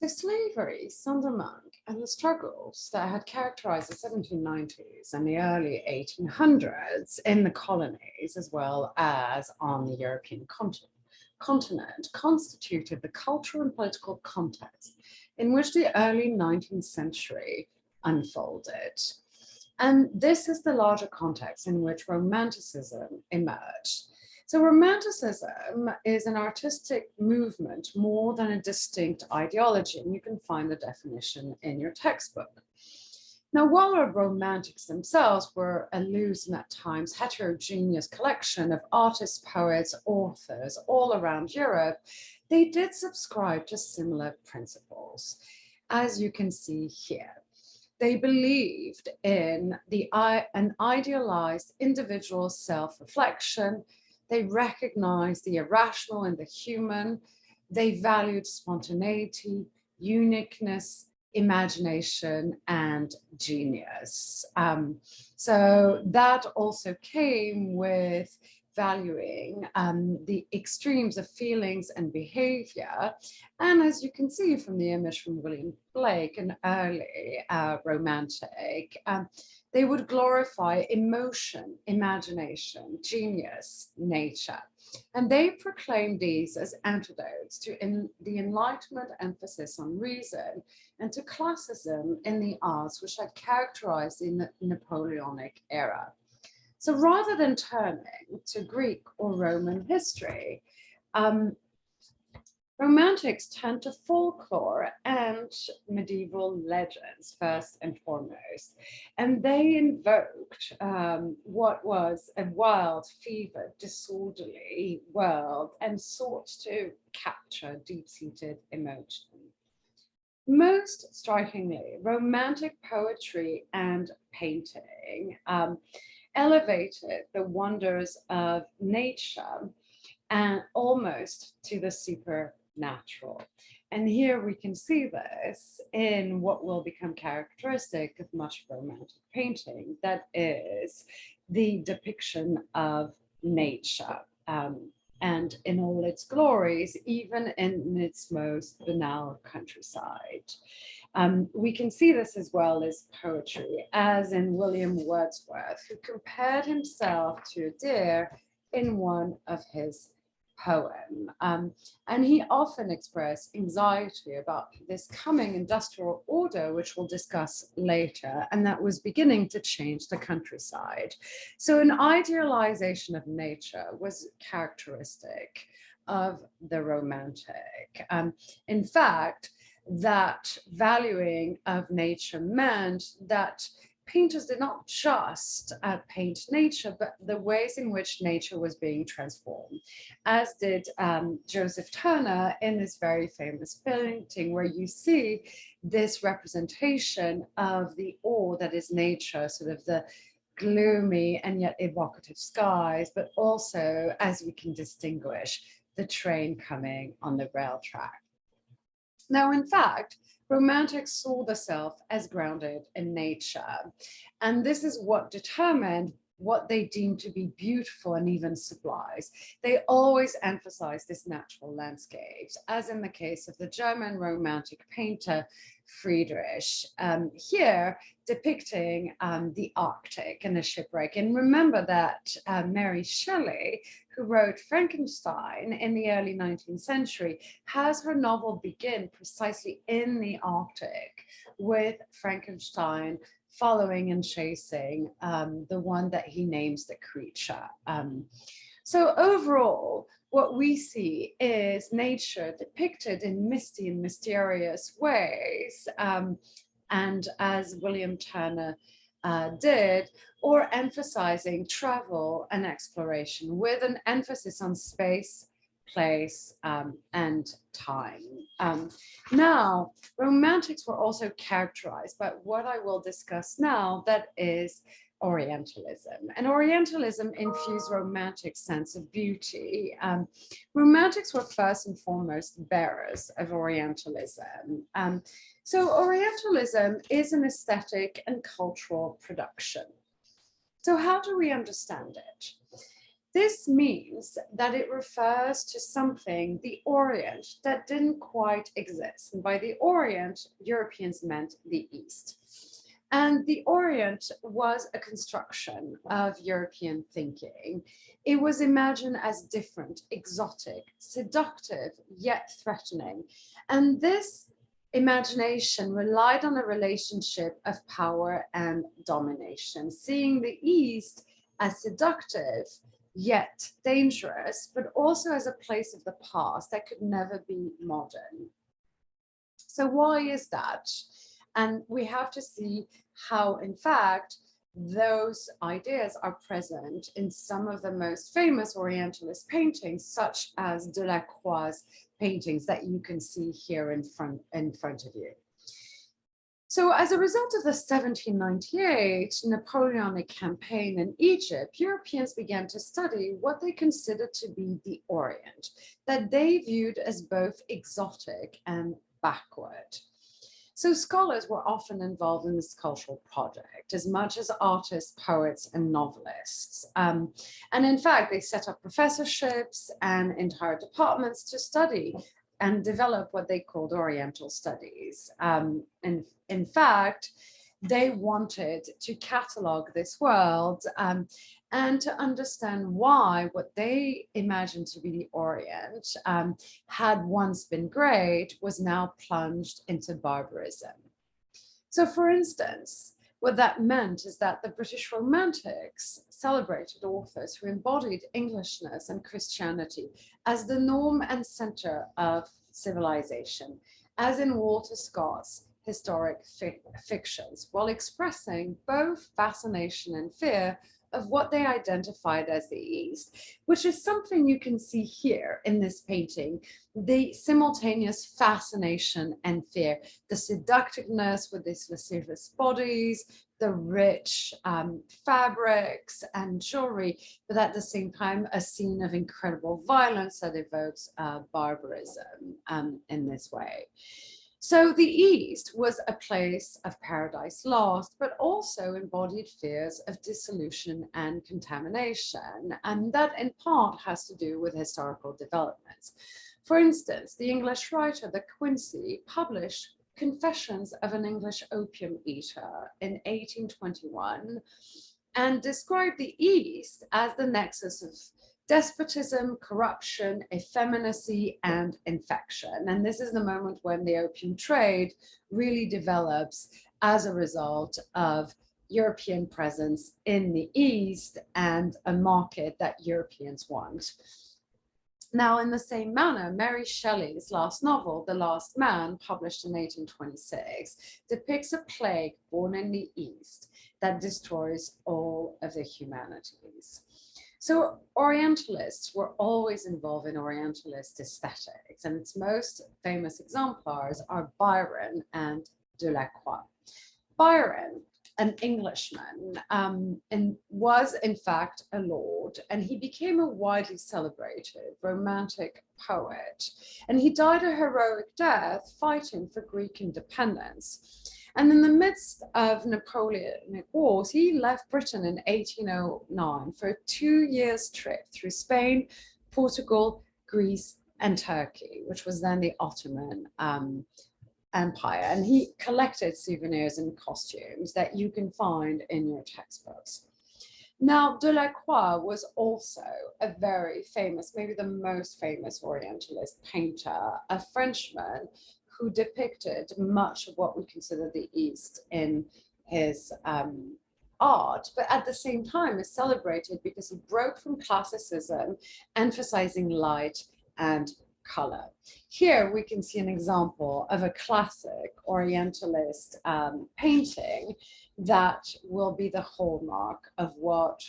So slavery, Sondermonk, and the struggles that had characterized the 1790s and the early 1800s in the colonies, as well as on the European continent, constituted the cultural and political context in which the early 19th century unfolded. And this is the larger context in which Romanticism emerged. So Romanticism is an artistic movement more than a distinct ideology, and you can find the definition in your textbook. Now, while our Romantics themselves were a loose and at times heterogeneous collection of artists, poets, authors all around Europe, they did subscribe to similar principles, as you can see here. They believed in an idealized individual self-reflection. They recognized the irrational in the human. They valued spontaneity, uniqueness, imagination, and genius. So that also came with valuing the extremes of feelings and behavior. And as you can see from the image from William Blake, an early romantic, they would glorify emotion, imagination, genius, nature. And they proclaimed these as antidotes to the Enlightenment emphasis on reason and to classicism in the arts, which had characterized the Napoleonic era. So rather than turning to Greek or Roman history, Romantics turned to folklore and medieval legends first and foremost, and they invoked what was a wild, fevered, disorderly world and sought to capture deep-seated emotion. Most strikingly, Romantic poetry and painting elevated the wonders of nature and almost to the supernatural. And here we can see this in what will become characteristic of much Romantic painting, that is the depiction of nature and in all its glories, even in its most banal countryside. We can see this as well as poetry, as in William Wordsworth, who compared himself to a deer in one of his poems. And he often expressed anxiety about this coming industrial order, which we'll discuss later, and that was beginning to change the countryside. So an idealization of nature was characteristic of the Romantic. In fact, that valuing of nature meant that painters did not just paint nature, but the ways in which nature was being transformed, as did Joseph Turner in this very famous painting, where you see this representation of the awe that is nature, sort of the gloomy and yet evocative skies, but also, as we can distinguish, the train coming on the rail track. Now, in fact, Romantics saw the self as grounded in nature, and this is what determined what they deemed to be beautiful and even sublime. They always emphasized this natural landscapes, as in the case of the German Romantic painter Friedrich, here depicting the Arctic and the shipwreck. And remember that Mary Shelley, who wrote Frankenstein in the early 19th century, has her novel begin precisely in the Arctic, with Frankenstein following and chasing the one that he names the creature. So overall, what we see is nature depicted in misty and mysterious ways, and as William Turner did, or emphasizing travel and exploration with an emphasis on space, place, and time. Now, Romantics were also characterized by what I will discuss now, that is Orientalism. And Orientalism infused Romantic sense of beauty. Romantics were first and foremost bearers of Orientalism. So Orientalism is an aesthetic and cultural production. So how do we understand it? This means that it refers to something, the Orient, that didn't quite exist. And by the Orient, Europeans meant the East. And the Orient was a construction of European thinking. It was imagined as different, exotic, seductive, yet threatening. And this imagination relied on a relationship of power and domination, seeing the East as seductive, yet dangerous, but also as a place of the past that could never be modern. So why is that? And we have to see how, in fact, those ideas are present in some of the most famous Orientalist paintings, such as Delacroix's paintings that you can see here in front of you. So as a result of the 1798 Napoleonic campaign in Egypt, Europeans began to study what they considered to be the Orient, that they viewed as both exotic and backward. So scholars were often involved in this cultural project, as much as artists, poets, and novelists. And in fact, they set up professorships and entire departments to study and develop what they called Oriental studies. And in fact, they wanted to catalog this world and to understand why what they imagined to be the Orient had once been great was now plunged into barbarism. So for instance, what that meant is that the British Romantics celebrated authors who embodied Englishness and Christianity as the norm and center of civilization, as in Walter Scott's historic fictions, while expressing both fascination and fear of what they identified as the East, which is something you can see here in this painting, the simultaneous fascination and fear, the seductiveness with these lascivious bodies, the rich fabrics and jewelry, but at the same time, a scene of incredible violence that evokes barbarism in this way. So the East was a place of paradise lost, but also embodied fears of dissolution and contamination. And that in part has to do with historical developments. For instance, the English writer, De Quincey, published Confessions of an English Opium Eater in 1821 and described the East as the nexus of despotism, corruption, effeminacy, and infection. And this is the moment when the opium trade really develops as a result of European presence in the East and a market that Europeans want. Now, in the same manner, Mary Shelley's last novel, The Last Man, published in 1826, depicts a plague born in the East that destroys all of the humanities. So Orientalists were always involved in Orientalist aesthetics, and its most famous exemplars are Byron and Delacroix. Byron, an Englishman, and was in fact a lord, and he became a widely celebrated romantic poet, and he died a heroic death fighting for Greek independence. And in the midst of Napoleonic wars, he left Britain in 1809 for a 2-year trip through Spain, Portugal, Greece, and Turkey, which was then the Ottoman Empire. And he collected souvenirs and costumes that you can find in your textbooks. Now, Delacroix was also a very famous, maybe the most famous Orientalist painter, a Frenchman who depicted much of what we consider the East in his art, but at the same time is celebrated because he broke from classicism, emphasizing light and color. Here we can see an example of a classic Orientalist painting that will be the hallmark of what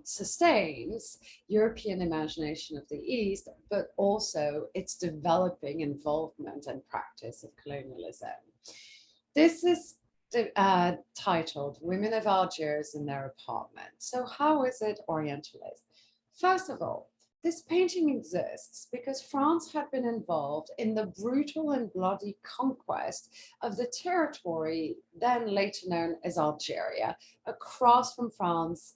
sustains European imagination of the East, but also its developing involvement and practice of colonialism. This is titled Women of Algiers in Their Apartment. So how is it Orientalist? First of all, This painting exists because France had been involved in the brutal and bloody conquest of the territory then later known as Algeria, across from France,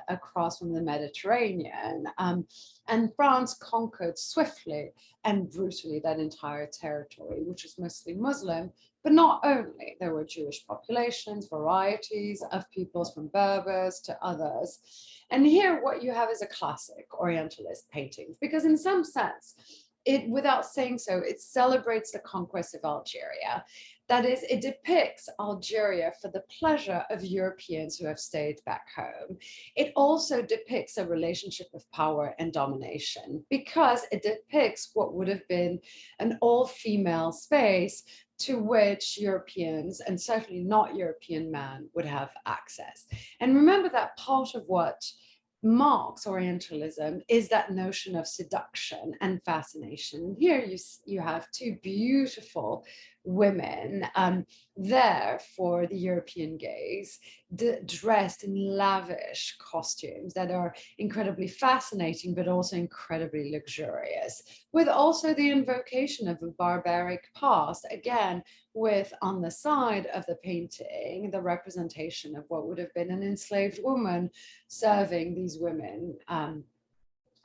across from the Mediterranean. And France conquered swiftly and brutally that entire territory, which was mostly Muslim. But not only, there were Jewish populations, varieties of peoples from Berbers to others. And here what you have is a classic Orientalist painting, because in some sense, it, without saying so, it celebrates the conquest of Algeria. That is, it depicts Algeria for the pleasure of Europeans who have stayed back home. It also depicts a relationship of power and domination, because it depicts what would have been an all-female space to which Europeans, and certainly not European men, would have access. And remember that part of what marks Orientalism is that notion of seduction and fascination. Here you have two beautiful women there for the European gaze, dressed in lavish costumes that are incredibly fascinating, but also incredibly luxurious, with also the invocation of a barbaric past, again, with on the side of the painting, the representation of what would have been an enslaved woman serving these women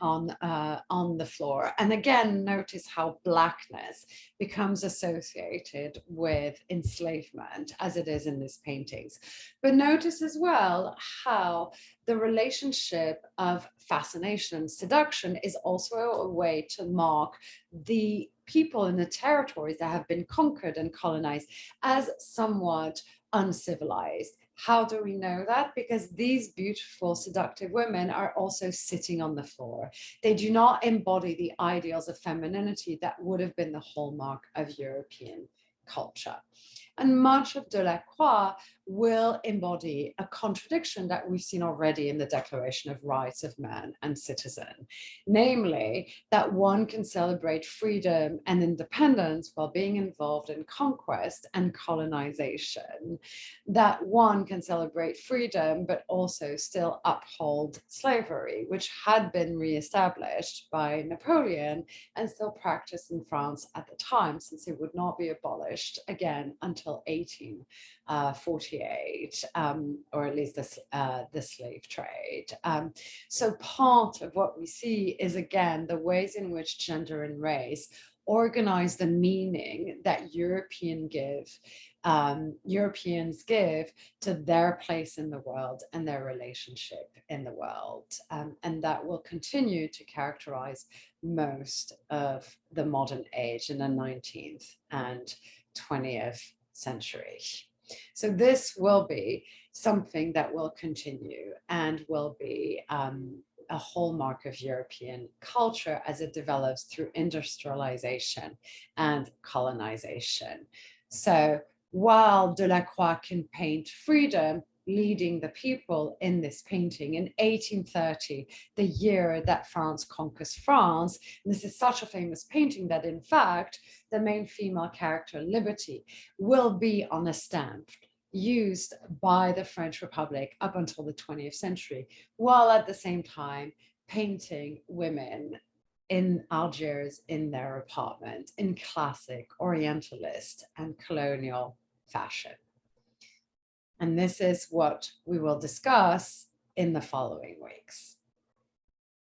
on the floor. And again, notice how blackness becomes associated with enslavement, as it is in these paintings. But notice as well how the relationship of fascination and seduction is also a way to mark the people in the territories that have been conquered and colonized as somewhat uncivilized. How do we know that? Because these beautiful, seductive women are also sitting on the floor. They do not embody the ideals of femininity that would have been the hallmark of European culture. And much of Delacroix will embody a contradiction that we've seen already in the Declaration of Rights of Man and Citizen, namely that one can celebrate freedom and independence while being involved in conquest and colonization, that one can celebrate freedom but also still uphold slavery, which had been reestablished by Napoleon and still practiced in France at the time, since it would not be abolished again until 1848, or at least the slave trade. So part of what we see is, again, the ways in which gender and race organize the meaning that Europeans give to their place in the world and their relationship in the world. And that will continue to characterize most of the modern age in the 19th and 20th century. So this will be something that will continue and will be a hallmark of European culture as it develops through industrialization and colonization. So while Delacroix can paint freedom, leading the people in this painting in 1830, the year that France conquers France. And this is such a famous painting that, in fact, the main female character, Liberty, will be on a stamp used by the French Republic up until the 20th century, while at the same time painting women in Algiers in their apartment in classic Orientalist and colonial fashion. And this is what we will discuss in the following weeks.